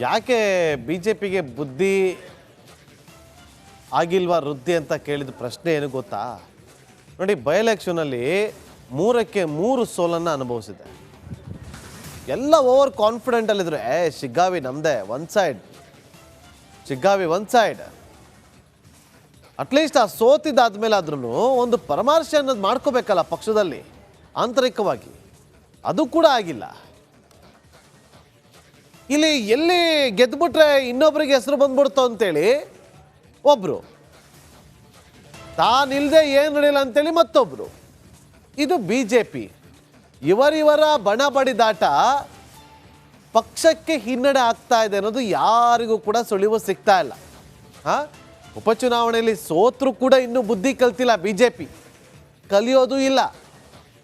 ಯಾಕೆ ಬಿಜೆಪಿಗೆ ಬುದ್ಧಿ ಆಗಿಲ್ವಾ ವೃದ್ಧಿ ಅಂತ ಕೇಳಿದ ಪ್ರಶ್ನೆ ಏನು ಗೊತ್ತಾ? ನೋಡಿ, ಬೈ ಎಲೆಕ್ಷನಲ್ಲಿ 3ಕ್ಕೆ 3 ಸೋಲನ್ನು ಅನುಭವಿಸಿದೆ. ಎಲ್ಲ ಓವರ್ ಕಾನ್ಫಿಡೆಂಟ್ ಅಲ್ಲಿದ್ರು. ಶಿಗ್ಗಾವಿ ನಮ್ಮದೇ, one side, Shiggavi one side. At least ಆ ಸೋತಿದ್ದಾದ್ಮೇಲೆ ಆದ್ರೂ ಒಂದು ಪರಾಮರ್ಶೆ ಅನ್ನೋದು ಮಾಡ್ಕೋಬೇಕಲ್ಲ ಪಕ್ಷದಲ್ಲಿ ಆಂತರಿಕವಾಗಿ. ಅದು ಕೂಡ ಆಗಿಲ್ಲ. ಇಲ್ಲಿ ಎಲ್ಲಿ ಗೆದ್ದುಬಿಟ್ರೆ ಇನ್ನೊಬ್ಬರಿಗೆ ಹೆಸರು ಬಂದ್ಬಿಡ್ತು ಅಂತೇಳಿ ಒಬ್ರು, ತಾನಿಲ್ಲದೆ ಏನು ನಡೆಯಲ್ಲ ಅಂತೇಳಿ ಮತ್ತೊಬ್ರು. ಇದು BJP. ಇವರ ಬಣ ಬಡಿದಾಟ ಪಕ್ಷಕ್ಕೆ ಹಿನ್ನಡೆ ಆಗ್ತಾ ಇದೆ ಅನ್ನೋದು ಯಾರಿಗೂ ಕೂಡ ಸುಳಿವು ಸಿಗ್ತಾ ಇಲ್ಲ. ಉಪಚುನಾವಣೆಯಲ್ಲಿ ಸೋತ್ರು ಕೂಡ ಇನ್ನೂ ಬುದ್ಧಿ ಕಲ್ತಿಲ್ಲ BJP, ಕಲಿಯೋದು ಇಲ್ಲ.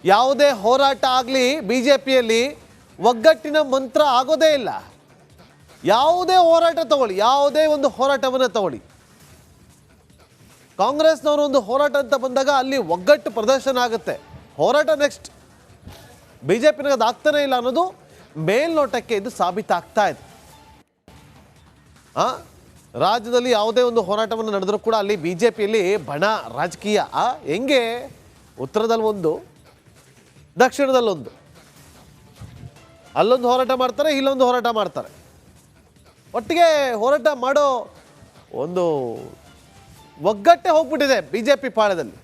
ಯಾವುದೇ ಹೋರಾಟ ಆಗಲಿ BJPಯಲ್ಲಿ ಒಗ್ಗಟ್ಟಿನ ಮಂತ್ರ ಆಗೋದೇ ಇಲ್ಲ. ಯಾವುದೇ ಹೋರಾಟ ತಗೊಳ್ಳಿ, ಯಾವುದೇ ಒಂದು ಹೋರಾಟವನ್ನು ತಗೊಳ್ಳಿ, ಕಾಂಗ್ರೆಸ್ನವರು ಒಂದು ಹೋರಾಟ ಅಂತ ಬಂದಾಗ ಅಲ್ಲಿ ಒಗ್ಗಟ್ಟು ಪ್ರದರ್ಶನ ಆಗುತ್ತೆ. ಹೋರಾಟ ನೆಕ್ಸ್ಟ್. BJPನಾಗ ಅದು ಆಗ್ತಾನೆ ಇಲ್ಲ ಅನ್ನೋದು ಮೇಲ್ನೋಟಕ್ಕೆ ಇದು ಸಾಬೀತಾಗ್ತಾ ಇದೆ. ರಾಜ್ಯದಲ್ಲಿ ಯಾವುದೇ ಒಂದು ಹೋರಾಟವನ್ನು ನಡೆದರೂ ಕೂಡ ಅಲ್ಲಿ BJPಯಲ್ಲಿ ಬಣ ರಾಜಕೀಯ ಹೆಂಗೆ, ಉತ್ತರದಲ್ಲಿ ಒಂದು, ದಕ್ಷಿಣದಲ್ಲೊಂದು, ಅಲ್ಲೊಂದು ಹೋರಾಟ ಮಾಡ್ತಾರೆ, ಇಲ್ಲೊಂದು ಹೋರಾಟ ಮಾಡ್ತಾರೆ. ಒಟ್ಟಿಗೆ ಹೋರಾಟ ಮಾಡೋ ಒಂದು ಒಗ್ಗಟ್ಟೆ ಹೋಗ್ಬಿಟ್ಟಿದೆ BJP ಪಾಳದಲ್ಲಿ.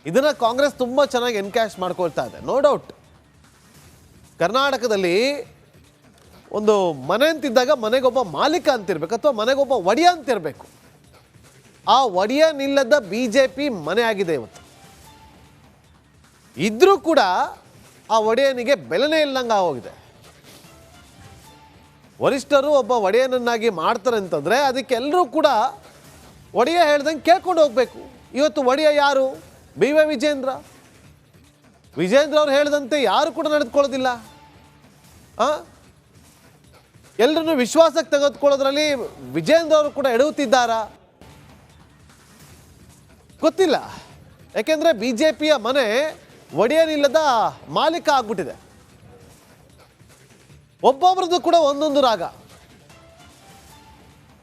ಇದನ್ನು ಕಾಂಗ್ರೆಸ್ ತುಂಬ ಚೆನ್ನಾಗಿ ಎನ್ಕ್ಯಾಶ್ ಮಾಡ್ಕೊಳ್ತಾ ಇದೆ, ನೋ ಡೌಟ್. ಕರ್ನಾಟಕದಲ್ಲಿ ಒಂದು ಮನೆ ಅಂತಿದ್ದಾಗ ಮನೆಗೊಬ್ಬ ಮಾಲೀಕ ಅಂತಿರ್ಬೇಕು, ಅಥವಾ ಮನೆಗೊಬ್ಬ ಒಡೆಯ ಅಂತಿರಬೇಕು. ಆ ಒಡೆಯನಿಲ್ಲದ BJP ಮನೆ ಆಗಿದೆ ಇವತ್ತು. ಇದ್ರೂ ಕೂಡ ಆ ಒಡೆಯನಿಗೆ ಬೆಲೆನೇ ಇಲ್ಲಂಗೆ ಆಗೋಗಿದೆ. ವರಿಷ್ಠರು ಒಬ್ಬ ಒಡೆಯನನ್ನಾಗಿ ಮಾಡ್ತಾರೆ ಅಂತಂದರೆ ಅದಕ್ಕೆ ಎಲ್ಲರೂ ಕೂಡ ಒಡೆಯ ಹೇಳ್ದಂಗೆ ಕೇಳ್ಕೊಂಡು ಹೋಗಬೇಕು. ಇವತ್ತು ಒಡೆಯ ಯಾರು? BY ವಿಜೇಂದ್ರ. ವಿಜೇಂದ್ರ ಅವ್ರು ಹೇಳಿದಂತೆ ಯಾರು ಕೂಡ ನಡೆದುಕೊಳ್ಳೋದಿಲ್ಲ. ಎಲ್ಲರನ್ನು ವಿಶ್ವಾಸಕ್ಕೆ ತೆಗೆದುಕೊಳ್ಳೋದ್ರಲ್ಲಿ ವಿಜೇಂದ್ರ ಅವರು ಕೂಡ ಎಡುತ್ತಿದ್ದಾರಾ ಗೊತ್ತಿಲ್ಲ. ಯಾಕೆಂದರೆ BJPಯ ಮನೆ ಒಡೆಯನಿಲ್ಲದ ಮಾಲೀಕ ಆಗ್ಬಿಟ್ಟಿದೆ. ಒಬ್ಬೊಬ್ರದ್ದು ಕೂಡ ಒಂದೊಂದು ರಾಗ.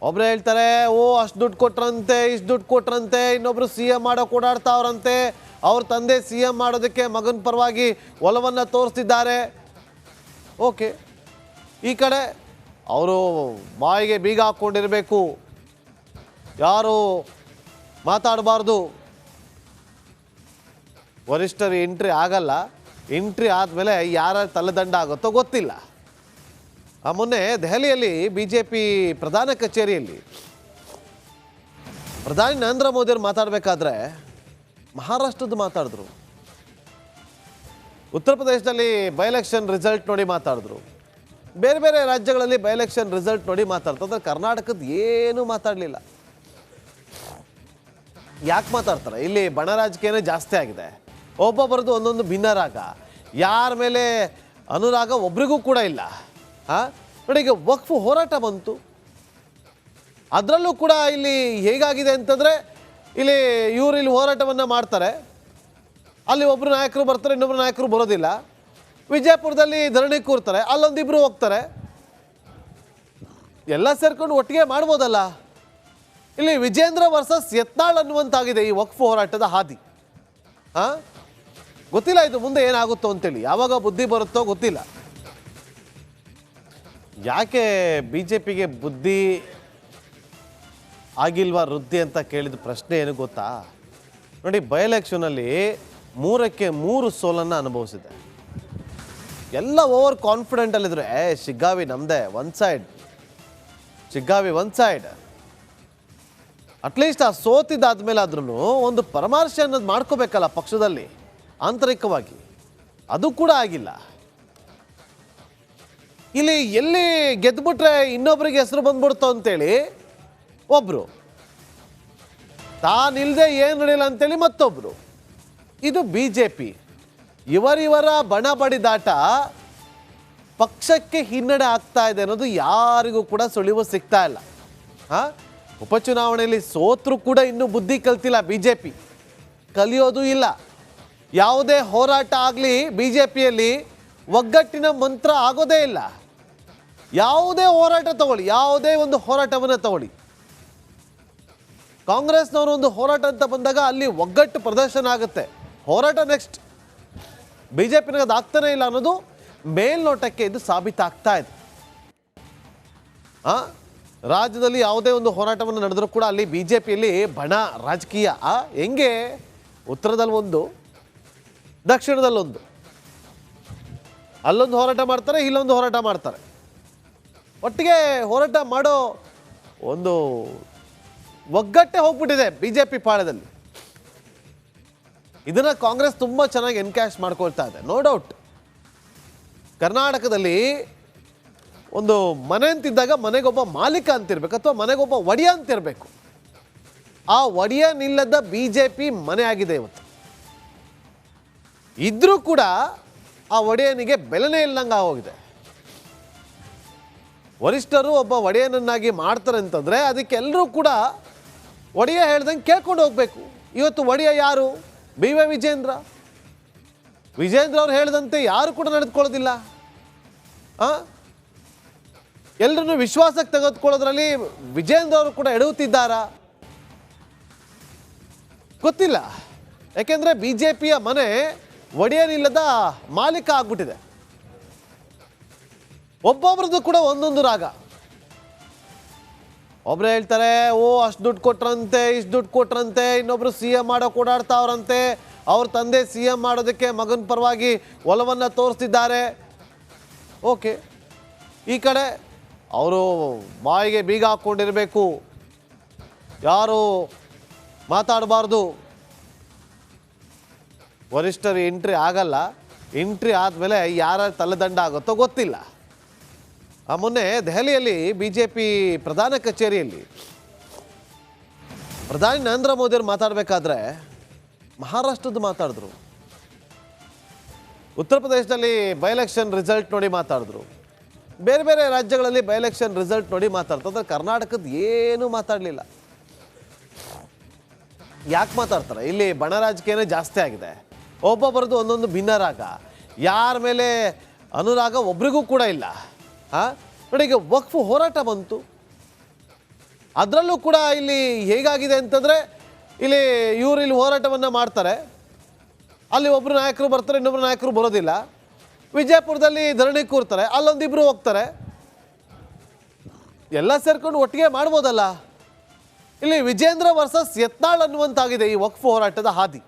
ಒಬ್ರು ಹೇಳ್ತಾರೆ, ಓ ಅಷ್ಟು ದುಡ್ಡು ಕೊಟ್ರಂತೆ, ಇಷ್ಟು ದುಡ್ಡು ಕೊಟ್ರಂತೆ, ಇನ್ನೊಬ್ರು CM ಮಾಡೋಕೆ ಓಡಾಡ್ತಾವ್ರಂತೆ, ಅವ್ರ ತಂದೆ CM ಮಾಡೋದಕ್ಕೆ ಮಗನ ಪರವಾಗಿ ಒಲವನ್ನು ತೋರಿಸ್ತಿದ್ದಾರೆ. ಓಕೆ, ಈ ಕಡೆ ಅವರು ಬಾಯಿಗೆ ಬೀಗ ಹಾಕ್ಕೊಂಡಿರಬೇಕು, ಯಾರು ಮಾತಾಡಬಾರ್ದು, ವರಿಷ್ಠರು ಎಂಟ್ರಿ ಆಗಲ್ಲ, ಎಂಟ್ರಿ ಆದಮೇಲೆ ಯಾರ ತಲೆದಂಡ ಆಗುತ್ತೋ ಗೊತ್ತಿಲ್ಲ. ಮೊನ್ನೆ ದೆಹಲಿಯಲ್ಲಿ BJP ಪ್ರಧಾನ ಕಚೇರಿಯಲ್ಲಿ ಪ್ರಧಾನಿ ನರೇಂದ್ರ ಮೋದಿ ಅವರು ಮಾತಾಡಬೇಕಾದ್ರೆ ಮಹಾರಾಷ್ಟ್ರದ್ದು ಮಾತಾಡಿದ್ರು, ಉತ್ತರ ಪ್ರದೇಶದಲ್ಲಿ ಬೈ ಎಲೆಕ್ಷನ್ ರಿಸಲ್ಟ್ ನೋಡಿ ಮಾತಾಡಿದ್ರು, ಬೇರೆ ಬೇರೆ ರಾಜ್ಯಗಳಲ್ಲಿ ಬೈ ಎಲೆಕ್ಷನ್ ರಿಸಲ್ಟ್ ನೋಡಿ ಮಾತಾಡ್ತಾರೆ. ಕರ್ನಾಟಕದ ಏನೂ ಮಾತಾಡಲಿಲ್ಲ. ಯಾಕೆ ಮಾತಾಡ್ತಾರೆ? ಇಲ್ಲಿ ಬಣ ರಾಜಕೀಯನೇ ಜಾಸ್ತಿ ಆಗಿದೆ. ಒಬ್ಬೊಬ್ಬರದ್ದು ಒಂದೊಂದು ಭಿನ್ನ ರಾಗ, ಯಾರ ಮೇಲೆ ಅನುರಾಗ ಒಬ್ರಿಗೂ ಕೂಡ ಇಲ್ಲ. ನೋಡಿ, ಈಗ ವಕ್ಫ್ ಹೋರಾಟ ಬಂತು, ಅದರಲ್ಲೂ ಕೂಡ ಇಲ್ಲಿ ಹೇಗಾಗಿದೆ ಅಂತಂದರೆ, ಇಲ್ಲಿ ಹೋರಾಟವನ್ನು ಮಾಡ್ತಾರೆ, ಅಲ್ಲಿ ಒಬ್ಬರು ನಾಯಕರು ಬರ್ತಾರೆ, ಇನ್ನೊಬ್ಬರು ನಾಯಕರು ಬರೋದಿಲ್ಲ. ವಿಜಯಪುರದಲ್ಲಿ ಧರಣಿ ಕೂರ್ತಾರೆ, ಅಲ್ಲೊಂದಿಬ್ಬರು ಹೋಗ್ತಾರೆ. ಎಲ್ಲ ಸೇರ್ಕೊಂಡು ಒಟ್ಟಿಗೆ ಮಾಡ್ಬೋದಲ್ಲ. ಇಲ್ಲಿ ವಿಜೇಂದ್ರ ವರ್ಸಸ್ ಯತ್ನಾಳ್ ಅನ್ನುವಂತಾಗಿದೆ ಈ ವಕ್ಫ್ ಹೋರಾಟದ ಹಾದಿ. ಗೊತ್ತಿಲ್ಲ ಇದು ಮುಂದೆ ಏನಾಗುತ್ತೋ ಅಂತೇಳಿ, ಯಾವಾಗ ಬುದ್ಧಿ ಬರುತ್ತೋ ಗೊತ್ತಿಲ್ಲ. ಯಾಕೆ BJPಗೆ ಬುದ್ಧಿ ಆಗಿಲ್ವಾ ವೃದ್ಧಿ ಅಂತ ಕೇಳಿದ ಪ್ರಶ್ನೆ ಏನು ಗೊತ್ತಾ? ನೋಡಿ, ಬೈ ಎಲೆಕ್ಷನಲ್ಲಿ 3ಕ್ಕೆ 3 ಸೋಲನ್ನು ಅನುಭವಿಸಿದೆ. ಎಲ್ಲ ಓವರ್ ಕಾನ್ಫಿಡೆಂಟ್ ಅಲ್ಲಿದ್ರು. ಶಿಗ್ಗಾವಿ ನಮ್ಮದೇ, one side, Shiggavi one side. At least ಆ ಸೋತಿದ್ದಾದ್ಮೇಲೆ ಆದ್ರೂ ಒಂದು ಪರಾಮರ್ಶೆ ಅನ್ನೋದು ಮಾಡ್ಕೋಬೇಕಲ್ಲ ಪಕ್ಷದಲ್ಲಿ ಆಂತರಿಕವಾಗಿ. ಅದು ಕೂಡ ಆಗಿಲ್ಲ. ಇಲ್ಲಿ ಎಲ್ಲಿ ಗೆದ್ದುಬಿಟ್ರೆ ಇನ್ನೊಬ್ಬರಿಗೆ ಹೆಸರು ಬಂದ್ಬಿಡ್ತು ಅಂತೇಳಿ ಒಬ್ರು, ತಾನಿಲ್ಲದೆ ಏನು ನಡೆಯಲ್ಲ ಅಂತೇಳಿ ಮತ್ತೊಬ್ರು. ಇದು BJP. ಇವರ ಬಣ ಬಡಿದಾಟ ಪಕ್ಷಕ್ಕೆ ಹಿನ್ನಡೆ ಆಗ್ತಾ ಇದೆ ಅನ್ನೋದು ಯಾರಿಗೂ ಕೂಡ ಸುಳಿವು ಸಿಗ್ತಾ ಇಲ್ಲ. ಉಪಚುನಾವಣೆಯಲ್ಲಿ ಸೋತ್ರು ಕೂಡ ಇನ್ನೂ ಬುದ್ಧಿ ಕಲ್ತಿಲ್ಲ BJP, ಕಲಿಯೋದು ಇಲ್ಲ. ಯಾವುದೇ ಹೋರಾಟ ಆಗಲಿ BJPಯಲ್ಲಿ ಒಗ್ಗಟ್ಟಿನ ಮಂತ್ರ ಆಗೋದೇ ಇಲ್ಲ. ಯಾವುದೇ ಹೋರಾಟ ತಗೊಳ್ಳಿ, ಯಾವುದೇ ಒಂದು ಹೋರಾಟವನ್ನು ತಗೊಳ್ಳಿ, ಕಾಂಗ್ರೆಸ್ನವರು ಒಂದು ಹೋರಾಟ ಅಂತ ಬಂದಾಗ ಅಲ್ಲಿ ಒಗ್ಗಟ್ಟು ಪ್ರದರ್ಶನ ಆಗುತ್ತೆ. ಹೋರಾಟ ನೆಕ್ಸ್ಟ್, ಬಿ ಜೆ ಪಿನಾಗ ಅದು ಆಗ್ತಾನೆ ಇಲ್ಲ ಅನ್ನೋದು ಮೇಲ್ನೋಟಕ್ಕೆ ಇದು ಸಾಬೀತಾಗ್ತಾ ಇದೆ. ರಾಜ್ಯದಲ್ಲಿ ಯಾವುದೇ ಒಂದು ಹೋರಾಟವನ್ನು ನಡೆದರೂ ಕೂಡ ಅಲ್ಲಿ ಬಿ ಜೆ ಪಿಯಲ್ಲಿ ಬಣ ರಾಜಕೀಯ ಹೆಂಗೆ, ಉತ್ತರದಲ್ಲಿ ಒಂದು, ದಕ್ಷಿಣದಲ್ಲೊಂದು, ಅಲ್ಲೊಂದು ಹೋರಾಟ ಮಾಡ್ತಾರೆ, ಇಲ್ಲೊಂದು ಹೋರಾಟ ಮಾಡ್ತಾರೆ. ಒಟ್ಟಿಗೆ ಹೋರಾಟ ಮಾಡೋ ಒಂದು ಒಗ್ಗಟ್ಟೆ ಹೋಗ್ಬಿಟ್ಟಿದೆ ಬಿ ಜೆ ಪಿ ಪಾಳ್ಯದಲ್ಲಿ. ಇದನ್ನು ಕಾಂಗ್ರೆಸ್ ತುಂಬ ಚೆನ್ನಾಗಿ ಎನ್ಕ್ಯಾಶ್ ಮಾಡ್ಕೊಳ್ತಾ ಇದೆ. ನೋ ಡೌಟ್, ಕರ್ನಾಟಕದಲ್ಲಿ ಒಂದು ಮನೆ ಅಂತಿದ್ದಾಗ ಮನೆಗೊಬ್ಬ ಮಾಲೀಕ ಅಂತಿರ್ಬೇಕು, ಅಥವಾ ಮನೆಗೊಬ್ಬ ಒಡೆಯ ಅಂತಿರಬೇಕು. ಆ ಒಡೆಯನಿಲ್ಲದ ಬಿ ಜೆ ಪಿ ಮನೆ ಆಗಿದೆ ಇವತ್ತು. ಇದ್ರೂ ಕೂಡ ಆ ಒಡೆಯನಿಗೆ ಬೆಲೆನೇ ಇಲ್ಲಂಗೆ ಆಗೋಗಿದೆ. ವರಿಷ್ಠರು ಒಬ್ಬ ಒಡೆಯನನ್ನಾಗಿ ಮಾಡ್ತಾರೆ ಅಂತಂದರೆ ಅದಕ್ಕೆ ಎಲ್ಲರೂ ಕೂಡ ಒಡೆಯ ಹೇಳ್ದಂಗೆ ಕೇಳ್ಕೊಂಡು ಹೋಗಬೇಕು. ಇವತ್ತು ಒಡೆಯ ಯಾರು? B Y Vijendra. ವಿಜೇಂದ್ರ ಅವ್ರು ಹೇಳಿದಂತೆ ಯಾರು ಕೂಡ ನಡೆದುಕೊಳ್ಳೋದಿಲ್ಲ. ಎಲ್ಲರನ್ನು ವಿಶ್ವಾಸಕ್ಕೆ ತೆಗೆದುಕೊಳ್ಳೋದ್ರಲ್ಲಿ ವಿಜೇಂದ್ರ ಅವರು ಕೂಡ ಎಡುತ್ತಿದ್ದಾರಾ ಗೊತ್ತಿಲ್ಲ. ಯಾಕೆಂದರೆ ಬಿ ಜೆ ಪಿಯ ಮನೆ ಒಡೆಯನಿಲ್ಲದ ಮಾಲೀಕ ಆಗ್ಬಿಟ್ಟಿದೆ. ಒಬ್ಬೊಬ್ರದ್ದು ಕೂಡ ಒಂದೊಂದು ರಾಗ. ಒಬ್ರು ಹೇಳ್ತಾರೆ, ಓ ಅಷ್ಟು ದುಡ್ಡು ಕೊಟ್ರಂತೆ, ಇಷ್ಟು ದುಡ್ಡು ಕೊಟ್ರಂತೆ, ಇನ್ನೊಬ್ರು ಸಿ ಎಂ ಮಾಡೋಕೆ ಓಡಾಡ್ತಾವ್ರಂತೆ, ಅವ್ರ ತಂದೆ ಸಿ ಎಂ ಮಾಡೋದಕ್ಕೆ ಮಗನ ಪರವಾಗಿ ಒಲವನ್ನು ತೋರಿಸ್ತಿದ್ದಾರೆ. ಓಕೆ, ಈ ಕಡೆ ಅವರು ಬಾಯಿಗೆ ಬೀಗ ಹಾಕ್ಕೊಂಡಿರಬೇಕು, ಯಾರು ಮಾತಾಡಬಾರ್ದು, ವರಿಷ್ಠರು ಎಂಟ್ರಿ ಆಗಲ್ಲ, ಎಂಟ್ರಿ ಆದಮೇಲೆ ಯಾರ ತಲೆದಂಡ ಆಗುತ್ತೋ ಗೊತ್ತಿಲ್ಲ. ಮೊನ್ನೆ ದೆಹಲಿಯಲ್ಲಿ ಬಿ ಜೆ ಪಿ ಪ್ರಧಾನ ಕಚೇರಿಯಲ್ಲಿ ಪ್ರಧಾನಿ ನರೇಂದ್ರ ಮೋದಿಯವರು ಮಾತಾಡಬೇಕಾದ್ರೆ ಮಹಾರಾಷ್ಟ್ರದ್ದು ಮಾತಾಡಿದ್ರು, ಉತ್ತರ ಪ್ರದೇಶದಲ್ಲಿ ಬೈ ಎಲೆಕ್ಷನ್ ರಿಸಲ್ಟ್ ನೋಡಿ ಮಾತಾಡಿದ್ರು, ಬೇರೆ ಬೇರೆ ರಾಜ್ಯಗಳಲ್ಲಿ ಬೈ ಎಲೆಕ್ಷನ್ ರಿಸಲ್ಟ್ ನೋಡಿ ಮಾತಾಡ್ತಾರೆ. ಕರ್ನಾಟಕದ ಏನೂ ಮಾತಾಡಲಿಲ್ಲ. ಯಾಕೆ ಮಾತಾಡ್ತಾರೆ? ಇಲ್ಲಿ ಬಣ ರಾಜಕೀಯನೇ ಜಾಸ್ತಿ ಆಗಿದೆ. ಒಬ್ಬೊಬ್ಬರದ್ದು ಒಂದೊಂದು ಭಿನ್ನ ರಾಗ, ಯಾರ ಮೇಲೆ ಅನುರಾಗ ಒಬ್ರಿಗೂ ಕೂಡ ಇಲ್ಲ. ನೋಡಿ, ಈಗ ವಕ್ಫ್ ಹೋರಾಟ ಬಂತು, ಅದರಲ್ಲೂ ಕೂಡ ಇಲ್ಲಿ ಹೇಗಾಗಿದೆ ಅಂತಂದರೆ, ಇಲ್ಲಿ ಹೋರಾಟವನ್ನು ಮಾಡ್ತಾರೆ, ಅಲ್ಲಿ ಒಬ್ಬರು ನಾಯಕರು ಬರ್ತಾರೆ, ಇನ್ನೊಬ್ಬರು ನಾಯಕರು ಬರೋದಿಲ್ಲ. ವಿಜಯಪುರದಲ್ಲಿ ಧರಣಿ ಕೂರ್ತಾರೆ, ಅಲ್ಲೊಂದಿಬ್ಬರು ಹೋಗ್ತಾರೆ, ಎಲ್ಲ ಸೇರ್ಕೊಂಡು ಒಟ್ಟಿಗೆ ಮಾಡ್ಬೋದಲ್ಲ. ಇಲ್ಲಿ ವಿಜೇಂದ್ರ ವರ್ಸಸ್ ಯತ್ನಾಳ್ ಅನ್ನುವಂತಾಗಿದೆ ಈ ವಕ್ಫ್ ಹೋರಾಟದ ಹಾದಿ.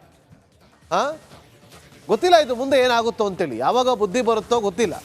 ಗೊತ್ತಿಲ್ಲ ಇದು ಮುಂದೆ ಏನಾಗುತ್ತೋ ಅಂತೇಳಿ, ಯಾವಾಗ ಬುದ್ಧಿ ಬರುತ್ತೋ ಗೊತ್ತಿಲ್ಲ.